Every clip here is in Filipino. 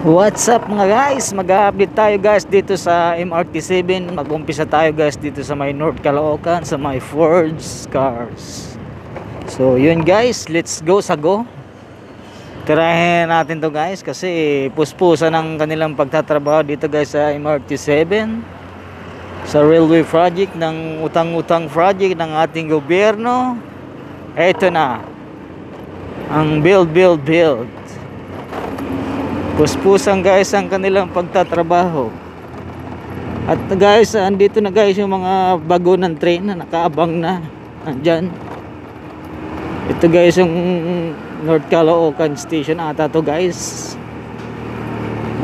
What's up mga guys? Mag-update tayo guys dito sa MRT7. Mag-umpisa tayo guys dito sa may North Caloocan, sa may Ford Cars. So yun guys, let's go sa go. Tirahin natin to guys kasi puspusan ng kanilang pagtatrabaho dito guys sa MRT7, sa railway project, ng utang-utang project ng ating gobyerno. Eto na ang build. Puspusan guys ang kanilang pagtatrabaho. At guys, andito na guys yung mga bago ng train na nakaabang na. Andyan. Ito guys yung North Caloocan Station ata to guys.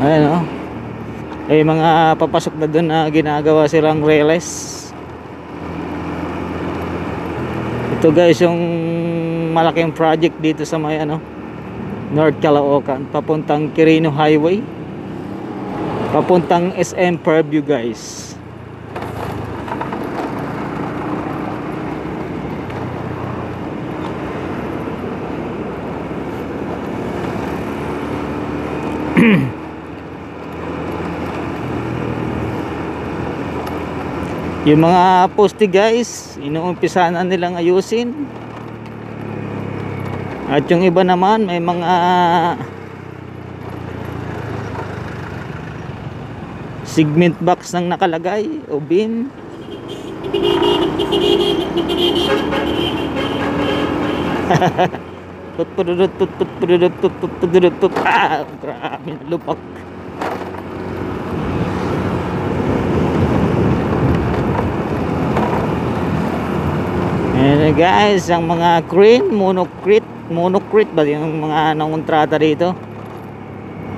Ayan o. May mga papasok na doon na ginagawa silang reles. Ito guys yung malaking project dito sa may North Caloocan, papuntang Quirino Highway, papuntang SM Fairview guys. Yung mga poste guys, inuumpisa na nilang ayusin. At yung iba naman may mga segment box nang nakalagay o beam. Grabe na lupak. Ayan guys, ang mga crane, monocrete ba yung mga nangontrata dito?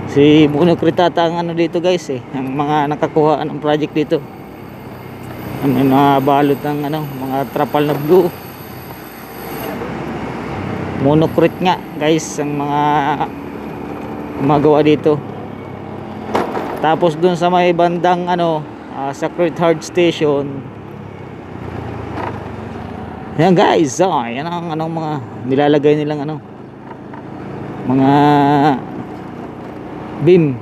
Si monocrete ata ang dito guys ang mga nakakuha ng project dito. May mga balot ng mga trapal na blue. Monocrete nga guys ang mga gumagawa dito. Tapos dun sa may bandang Sacred Heart Station, yan guys, yan ang mga nilalagay nilang mga beam.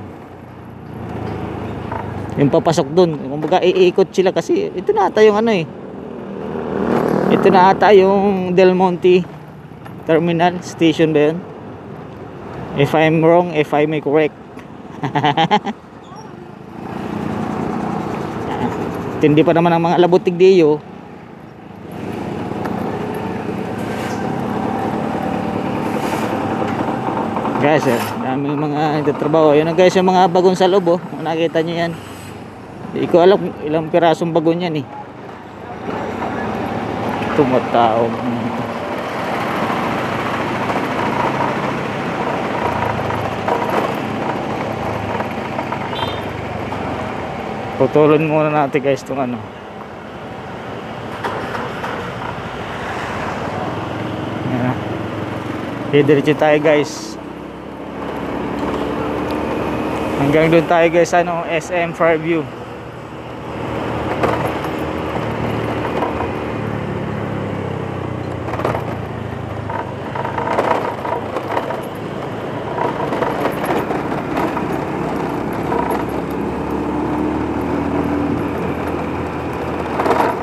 Yung papasok dun, kumbaga iikot sila kasi ito na ata yung ito na ata yung Del Monte Terminal Station ba yun? If I'm wrong, if I may correct. Tindi pa naman ang mga labutig diyo. Guys, daming mga nagtatrabaho. Yun guys, yung mga bagon sa loob nakita nyo yan. Hindi ko alam ilang pirasong bagon yan Tumataw. Putulon muna natin guys itong diretso tayo guys. Hanggang doon tayo guys SM Fairview.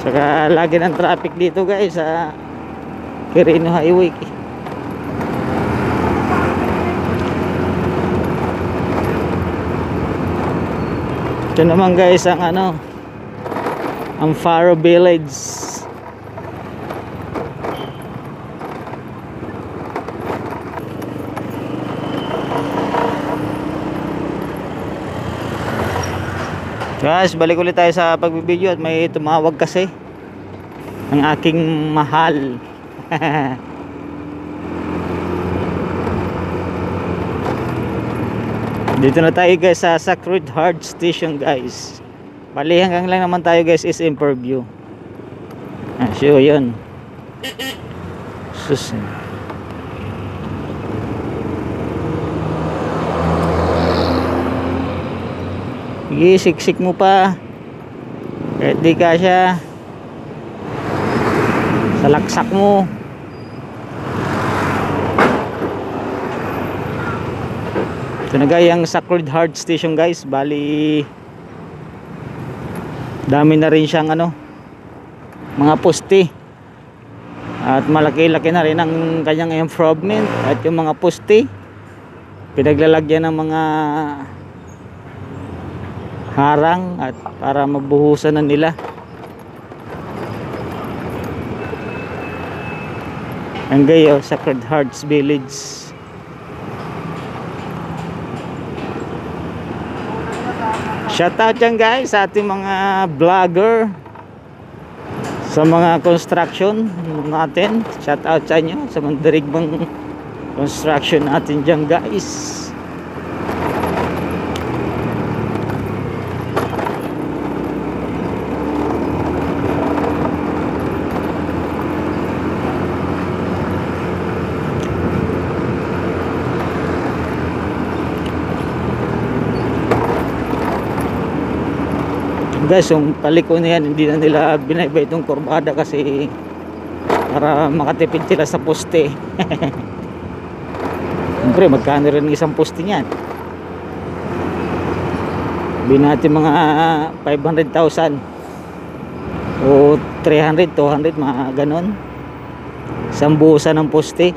Saka lagi ng traffic dito guys sa Quirino Highway. Ito naman guys ang Faro Village. Guys, balik ulit tayo sa pagbibideo at may tumawag kasi ang aking mahal. Dito na tayo guys sa Sacred Heart Station guys. Bali hanggang lang naman tayo guys is Fairview. So yun. Sus. Siksik mo pa. Kahit di ka siya. Salaksak mo. Ito na guys ang Sacred Heart Station guys. Bali dami na rin siyang ano, mga poste. At malaki-laki na rin ang kanyang improvement. At yung mga poste pinaglalagyan ng mga harang at para mabuhusan na nila. Ang gayo, Sacred Hearts Village. Shoutout dyan guys sa ating mga vlogger, sa mga construction natin. Shoutout sa inyo sa mga dirigmang construction natin dyan guys. Guys, yung paliko na yan, hindi na nila binayba itong kurbada kasi para makatipid sila sa poste. Siyempre, magkano rin isang poste niyan? Binati mga 500,000 o 300, 200, mga ganon. Isang buhusan ng poste.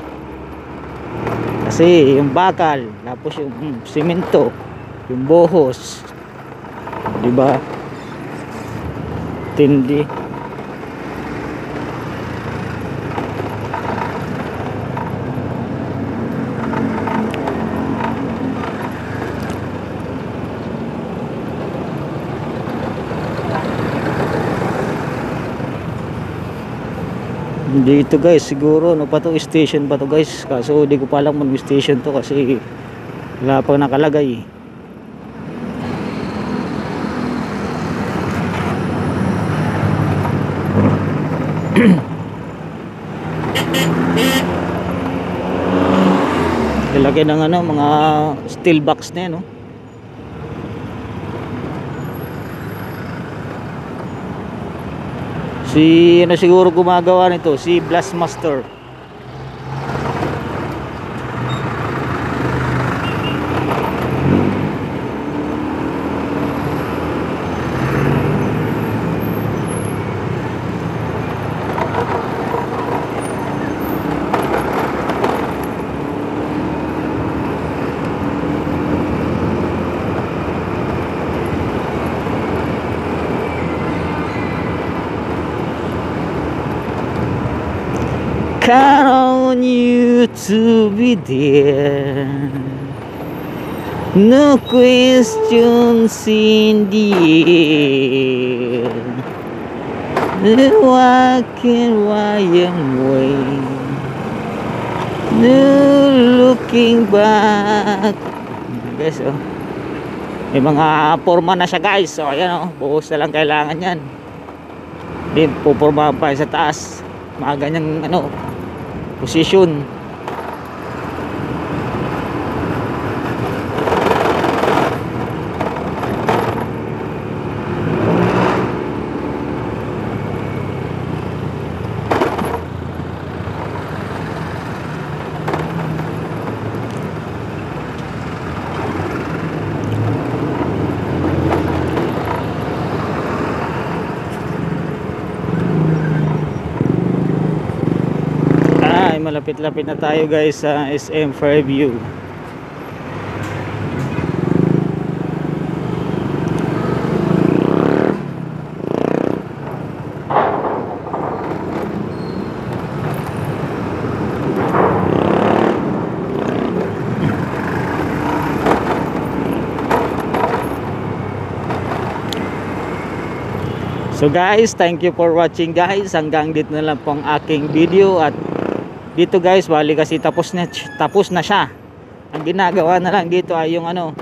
Kasi yung bakal, tapos yung simento, yung buhos, diba? Tindi. Dito guys, siguro ano pa to, station pa to guys. Kaso di ko pa alam kung station to kasi wala pa nakalagay. Lalagyan ng ano, mga steel box na yan, no? Si ano siguro gumagawa nito, si Blastmaster. Count on you to be there. No questions in the air. No walking while I'm waiting. No looking back. Guys, oh. May mga forma na siya guys. So ayan, oh. Buhos na lang kailangan yan. Hindi pupurma pa sa taas. Mga ganyang ano, position. Malapit-lapit na tayo guys sa SM Fairview. So guys, thank you for watching guys. Hanggang dito na lang po ang aking video. At dito guys, bali kasi tapos na siya. Ang ginagawa na lang dito ay yung ano,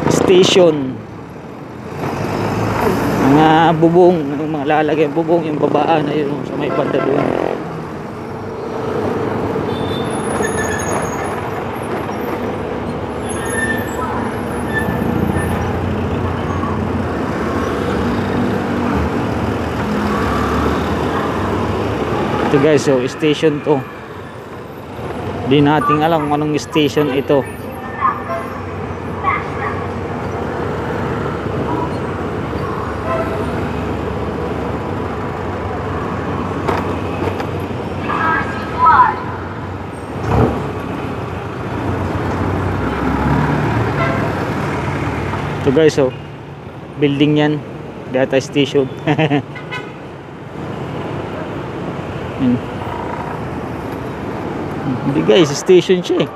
station, mga bubong, yung mga lalagyan bubong, yung babaan na yun sa may banda doon. Ito guys, so station to. Di natin alam kung anong station ito. So guys, oh, building yan, data station. Yan. Hindi guys, station siya eh.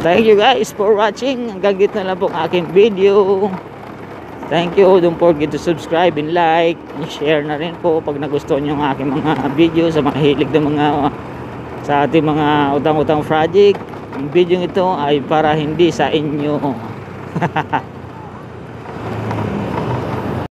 Thank you guys for watching. Hanggang dito na lang po ang aking video. Thank you. Don't forget to subscribe and like and share na rin po pag nagustuhan nyo ang aking mga video sa mga hilig ng mga sa ating mga utang-utang project. Ang video ito ay para hindi sa inyo.